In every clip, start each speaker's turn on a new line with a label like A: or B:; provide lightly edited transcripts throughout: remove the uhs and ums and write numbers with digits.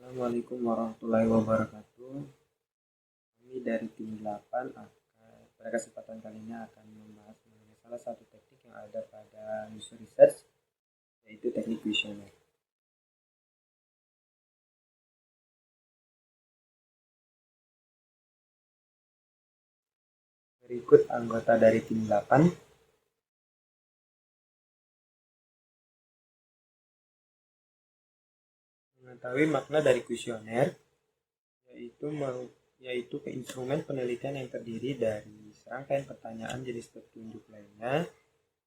A: Assalamualaikum warahmatullahi wabarakatuh. Kami dari tim 8 pada kesempatan kali ini akan membahas mengenai salah satu teknik yang ada pada user research, yaitu teknik kuesioner. Berikut anggota dari tim 8. Mengetahui makna dari kuesioner, yaitu instrumen penelitian yang terdiri dari serangkaian pertanyaan jenis petunjuk lainnya,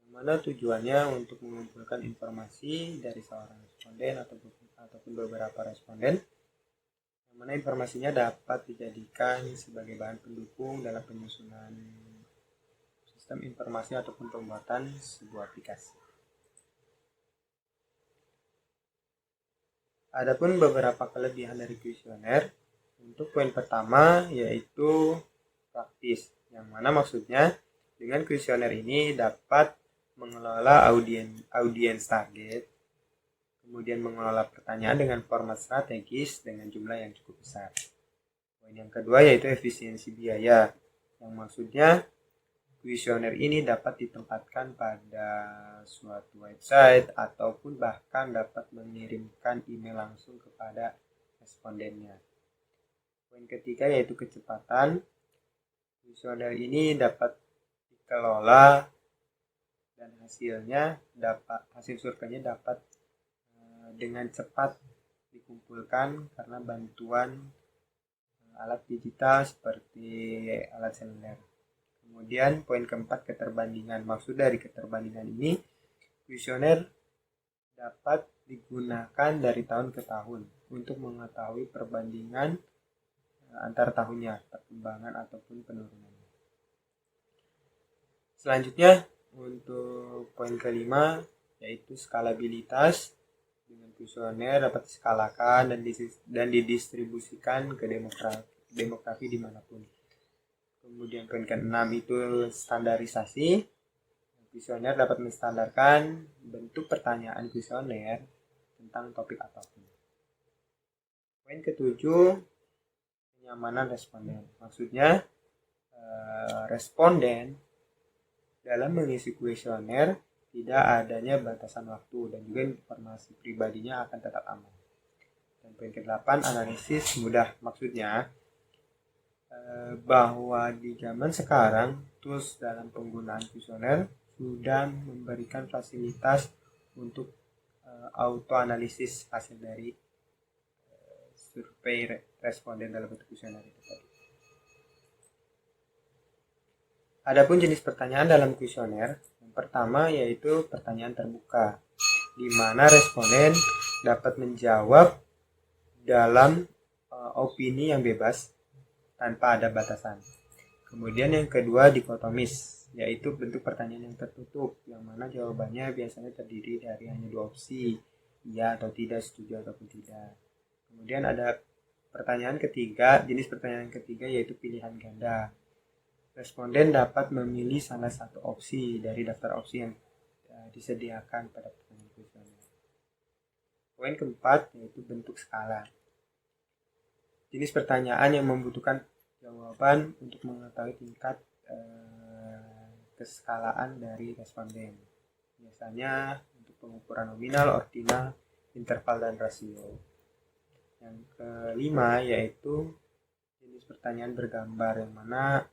A: yang mana tujuannya untuk mengumpulkan informasi dari seorang responden ataupun beberapa responden, yang mana informasinya dapat dijadikan sebagai bahan pendukung dalam penyusunan sistem informasi ataupun pembuatan sebuah aplikasi. Adapun beberapa kelebihan dari kuesioner, untuk poin pertama yaitu praktis, yang mana maksudnya dengan kuesioner ini dapat mengelola audiens target, kemudian mengelola pertanyaan dengan format strategis dengan jumlah yang cukup besar. Poin yang kedua yaitu efisiensi biaya, yang maksudnya kuesioner ini dapat ditempatkan pada suatu website ataupun bahkan dapat mengirimkan email langsung kepada respondennya. Poin ketiga yaitu kecepatan. Kuesioner ini dapat dikelola dan hasil surveinya dapat dengan cepat dikumpulkan karena bantuan alat digital seperti alat seluler. Kemudian poin keempat, keterbandingan. Maksud dari keterbandingan ini, kuesioner dapat digunakan dari tahun ke tahun untuk mengetahui perbandingan antar tahunnya, perkembangan ataupun penurunannya. Selanjutnya untuk poin kelima yaitu skalabilitas. Dengan kuesioner dapat diskalakan dan didistribusikan ke demografi dimanapun. Kemudian poin ke-6 itu standarisasi. Kuesioner dapat menstandarkan bentuk pertanyaan kuesioner tentang topik apapun. Poin ke-7, kenyamanan responden. Maksudnya responden dalam mengisi kuesioner tidak adanya batasan waktu dan juga informasi pribadinya akan tetap aman. Dan poin ke-8, analisis mudah. Maksudnya bahwa di zaman sekarang tools dalam penggunaan kuesioner sudah memberikan fasilitas untuk auto analisis hasil dari survei responden dalam bentuk kuesioner itu tadi. Adapun jenis pertanyaan dalam kuesioner, yang pertama yaitu pertanyaan terbuka, di mana responden dapat menjawab dalam opini yang bebas tanpa ada batasan. Kemudian yang kedua dikotomis, yaitu bentuk pertanyaan yang tertutup, yang mana jawabannya biasanya terdiri dari hanya 2 opsi, iya atau tidak, setuju ataupun tidak. Kemudian ada jenis pertanyaan ketiga yaitu pilihan ganda. Responden dapat memilih salah satu opsi dari daftar opsi yang disediakan pada pertanyaan kuesioner. Poin keempat yaitu bentuk skala. Jenis pertanyaan yang membutuhkan jawaban untuk mengetahui tingkat keskalaan dari responden. Biasanya untuk pengukuran nominal, ordinal, interval, dan rasio. Yang kelima yaitu jenis pertanyaan bergambar, yang mana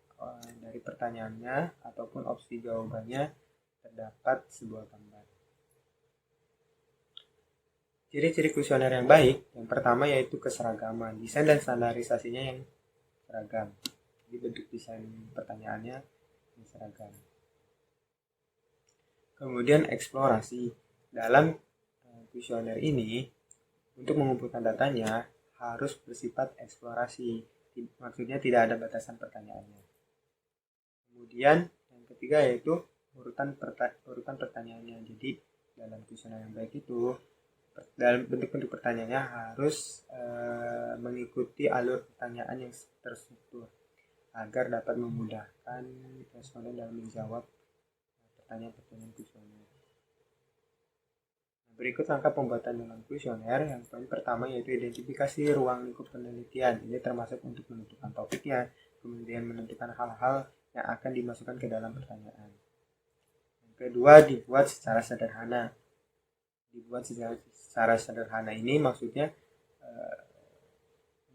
A: dari pertanyaannya ataupun opsi jawabannya terdapat sebuah gambar. Ciri-ciri kuesioner yang baik, yang pertama yaitu keseragaman, desain dan standarisasinya yang seragam. Jadi bentuk desain pertanyaannya yang seragam. Kemudian eksplorasi. Dalam kuesioner ini, untuk mengumpulkan datanya harus bersifat eksplorasi. Maksudnya tidak ada batasan pertanyaannya. Kemudian yang ketiga yaitu urutan pertanyaannya. Jadi dalam kuesioner yang baik itu, dalam bentuk-bentuk pertanyaannya harus mengikuti alur pertanyaan yang terstruktur agar dapat memudahkan responden dalam menjawab pertanyaan kuesioner. Berikut langkah pembuatan dalam kuesioner. Yang poin pertama yaitu identifikasi ruang lingkup penelitian. Ini termasuk untuk menentukan topiknya, kemudian menentukan hal-hal yang akan dimasukkan ke dalam pertanyaan. Yang kedua, dibuat secara sederhana. Dibuat secara sederhana ini maksudnya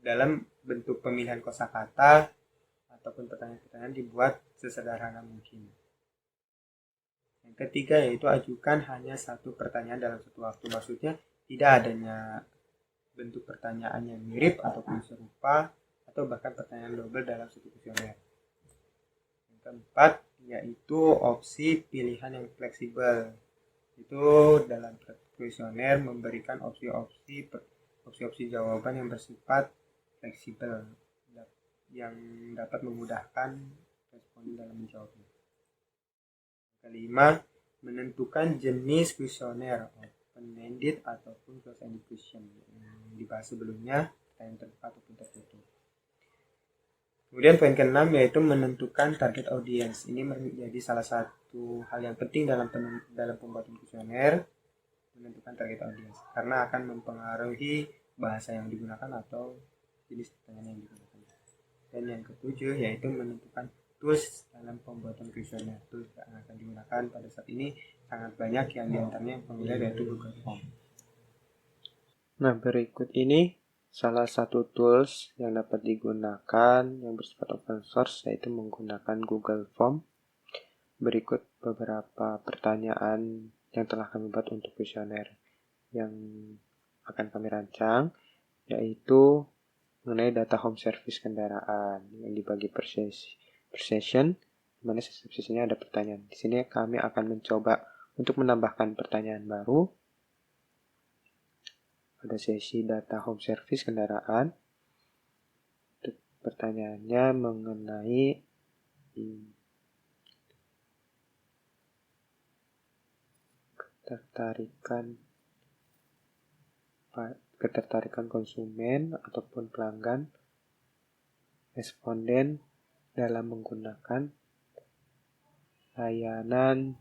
A: dalam bentuk pemilihan kosakata ataupun pertanyaan-pertanyaan dibuat sesederhana mungkin. Yang ketiga yaitu ajukan hanya satu pertanyaan dalam satu waktu. Maksudnya tidak adanya bentuk pertanyaan yang mirip ataupun serupa atau bahkan pertanyaan double dalam satu kuesioner. Yang keempat yaitu opsi pilihan yang fleksibel. Itu dalam kuesioner memberikan opsi-opsi jawaban yang bersifat fleksibel yang dapat memudahkan responden dalam menjawabnya. Kelima, menentukan jenis kuesioner, open-ended ataupun closed-ended question. Yang dibahas sebelumnya, pertanyaan terbuka ataupun tertutup. Kemudian poin keenam yaitu menentukan target audience. Ini menjadi salah satu hal yang penting dalam pembuatan kuesioner, menentukan target audience karena akan mempengaruhi bahasa yang digunakan atau jenis pertanyaan yang digunakan. Dan yang ketujuh yaitu menentukan tools dalam pembuatan kuesioner. Tools yang akan digunakan pada saat ini sangat banyak, yang diantaranya yang familiar yaitu Google Form. Nah, berikut ini salah satu tools yang dapat digunakan yang bersifat open source yaitu menggunakan Google Form. Berikut beberapa pertanyaan yang telah kami buat untuk kuesioner yang akan kami rancang, yaitu mengenai data home service kendaraan yang dibagi per session, di mana setiap sesinya ada pertanyaan. Di sini kami akan mencoba untuk menambahkan pertanyaan baru pada sesi data home service kendaraan. Pertanyaannya mengenai ketertarikan konsumen ataupun pelanggan responden dalam menggunakan layanan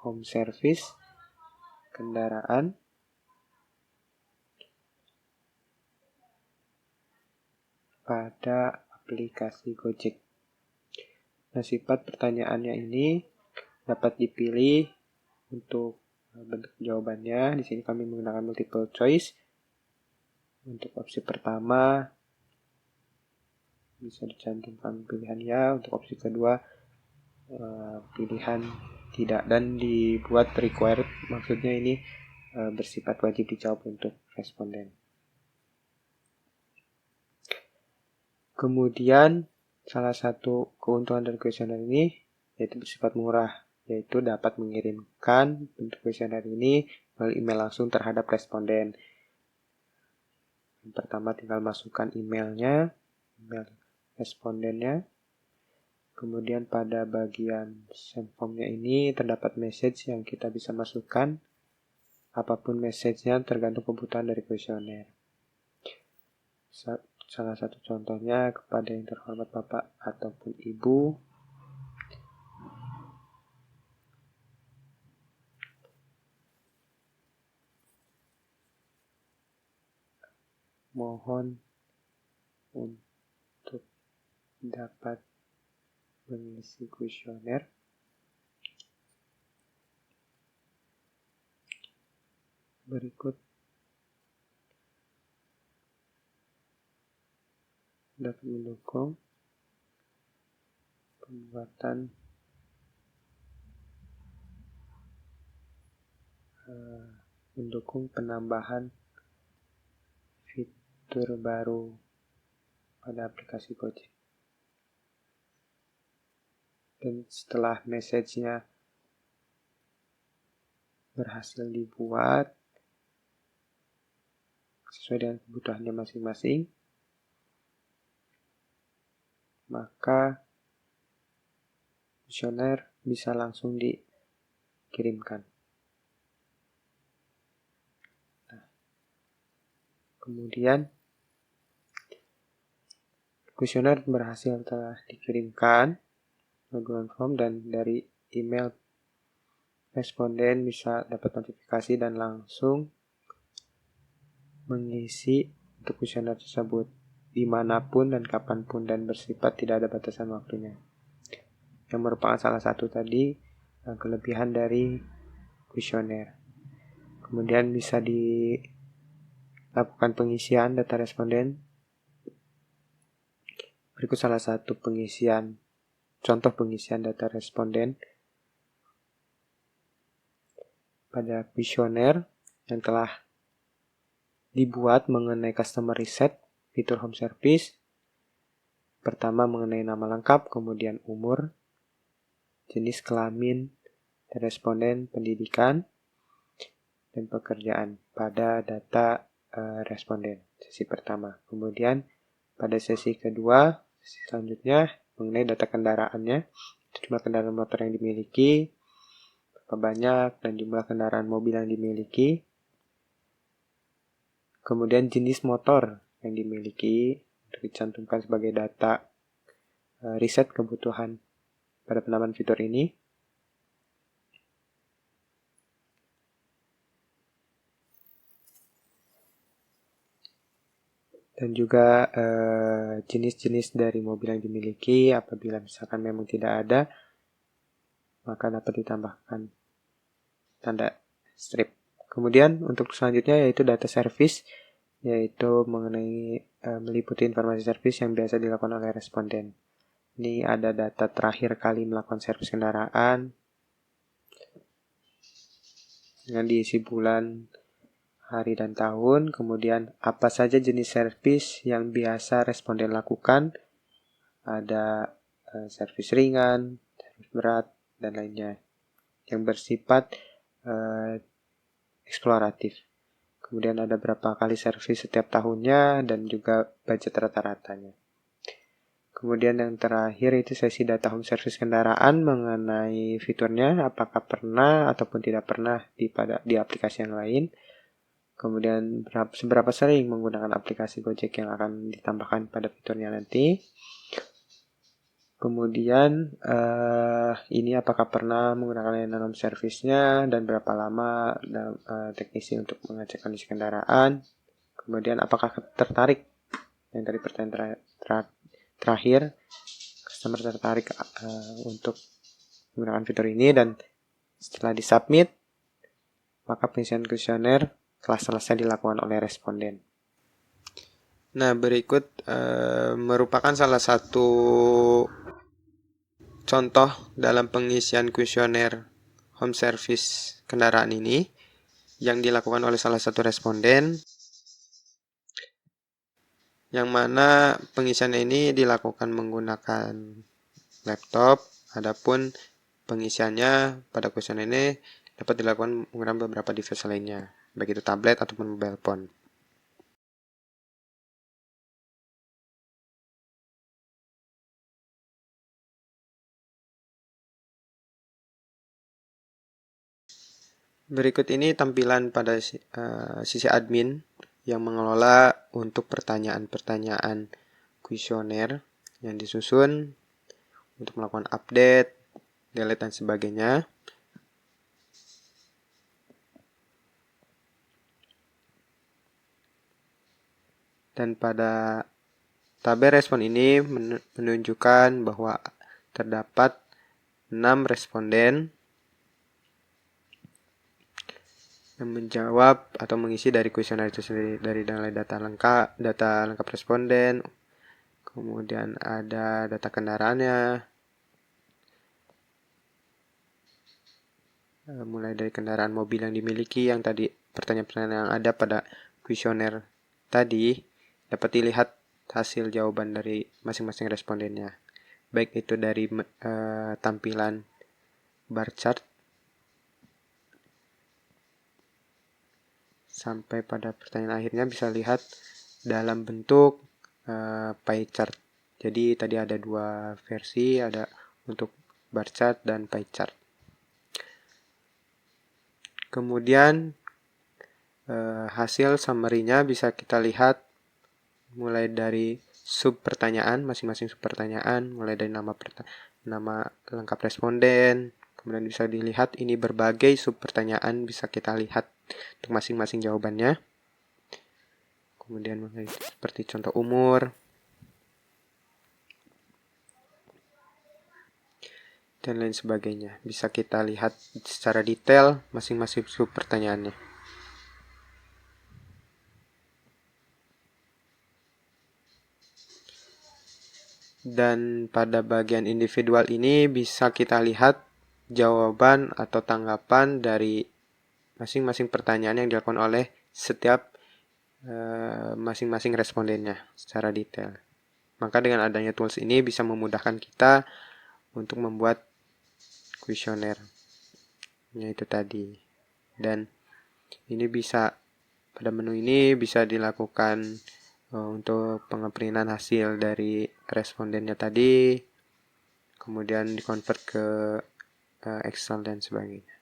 A: home service kendaraan pada aplikasi Gojek. Nah, sifat pertanyaannya ini dapat dipilih untuk bentuk jawabannya. Di sini kami menggunakan multiple choice. Untuk opsi pertama bisa dicantumkan pilihan ya, untuk opsi kedua pilihan tidak, dan dibuat required, maksudnya ini bersifat wajib dijawab untuk responden. Kemudian salah satu keuntungan dari kuesioner ini yaitu bersifat murah, yaitu dapat mengirimkan bentuk kuesioner ini melalui email langsung terhadap responden. Yang pertama tinggal masukkan email respondennya. Kemudian pada bagian send form-nya ini terdapat message yang kita bisa masukkan. Apapun message-nya tergantung kebutuhan dari kuesioner. Salah satu contohnya, kepada yang terhormat Bapak ataupun Ibu, mohon untuk dapat mengisi kuesioner. Berikut dapat mendukung penambahan fitur baru pada aplikasi Gojek. Dan setelah message-nya berhasil dibuat sesuai dengan kebutuhannya masing-masing, maka kuesioner bisa langsung dikirimkan. Nah, kemudian kuesioner berhasil telah dikirimkan Google Form, dan dari email responden bisa dapat notifikasi dan langsung mengisi untuk kuesioner tersebut dimanapun dan kapanpun dan bersifat tidak ada batasan waktunya. Yang merupakan salah satu tadi kelebihan dari kuesioner. Kemudian bisa dilakukan pengisian data responden. Berikut salah satu contoh pengisian data responden pada kuesioner yang telah dibuat mengenai customer reset fitur home service. Pertama mengenai nama lengkap, kemudian umur, jenis kelamin, responden, pendidikan, dan pekerjaan pada data responden sesi pertama. Kemudian pada sesi kedua, sesi selanjutnya mengenai data kendaraannya, jumlah kendaraan motor yang dimiliki, berapa banyak, dan jumlah kendaraan mobil yang dimiliki. Kemudian jenis motor yang dimiliki dicantumkan sebagai data riset kebutuhan pada penambahan fitur ini. Dan juga jenis-jenis dari mobil yang dimiliki. Apabila misalkan memang tidak ada, maka dapat ditambahkan tanda strip. Kemudian untuk selanjutnya yaitu data service, yaitu mengenai meliputi informasi service yang biasa dilakukan oleh responden. Ini ada data terakhir kali melakukan servis kendaraan dengan diisi bulan, hari, dan tahun. Kemudian apa saja jenis servis yang biasa responden lakukan. Ada servis ringan, servis berat, dan lainnya yang bersifat eksploratif. Kemudian ada berapa kali servis setiap tahunnya dan juga budget rata-ratanya. Kemudian yang terakhir itu sesi data home service kendaraan mengenai fiturnya, apakah pernah ataupun tidak pernah di aplikasi yang lain. Kemudian seberapa sering menggunakan aplikasi Gojek yang akan ditambahkan pada fiturnya nanti. Kemudian ini apakah pernah menggunakan layanan home service-nya dan berapa lama teknisi untuk mengecek kondisi kendaraan. Kemudian apakah tertarik, yang tadi pertanyaan terakhir, customer tertarik untuk menggunakan fitur ini, dan setelah disubmit maka pengisian kuesioner telah selesai dilakukan oleh responden. Nah, berikut merupakan salah satu contoh dalam pengisian kuesioner home service kendaraan ini yang dilakukan oleh salah satu responden, yang mana pengisian ini dilakukan menggunakan laptop. Adapun pengisiannya pada kuesioner ini dapat dilakukan menggunakan beberapa device lainnya, baik itu tablet ataupun mobile phone. Berikut ini tampilan pada sisi admin yang mengelola untuk pertanyaan-pertanyaan kuesioner yang disusun untuk melakukan update, delete, dan sebagainya. Dan pada tabel respon ini menunjukkan bahwa terdapat 6 responden yang menjawab atau mengisi dari kuesioner itu sendiri, dari data lengkap responden, kemudian ada data kendaraannya, mulai dari kendaraan mobil yang dimiliki, yang tadi pertanyaan-pertanyaan yang ada pada kuesioner tadi dapat dilihat hasil jawaban dari masing-masing respondennya, baik itu dari tampilan bar chart sampai pada pertanyaan akhirnya bisa lihat dalam bentuk pie chart. Jadi tadi ada 2 versi, ada untuk bar chart dan pie chart. Kemudian hasil summary-nya bisa kita lihat mulai dari sub pertanyaan, masing-masing sub pertanyaan, mulai dari nama lengkap responden, Kemudian bisa dilihat ini berbagai sub pertanyaan bisa kita lihat untuk masing-masing jawabannya. Kemudian seperti contoh umur, dan lain sebagainya. Bisa kita lihat secara detail masing-masing sub pertanyaannya. Dan pada bagian individual ini bisa kita lihat jawaban atau tanggapan dari masing-masing pertanyaan yang dilakukan oleh setiap masing-masing respondennya secara detail. Maka dengan adanya tools ini bisa memudahkan kita untuk membuat kuesioner itu tadi. Dan ini bisa pada menu ini bisa dilakukan untuk pengeprintan hasil dari respondennya tadi, kemudian dikonvert ke Excel dan sebagainya.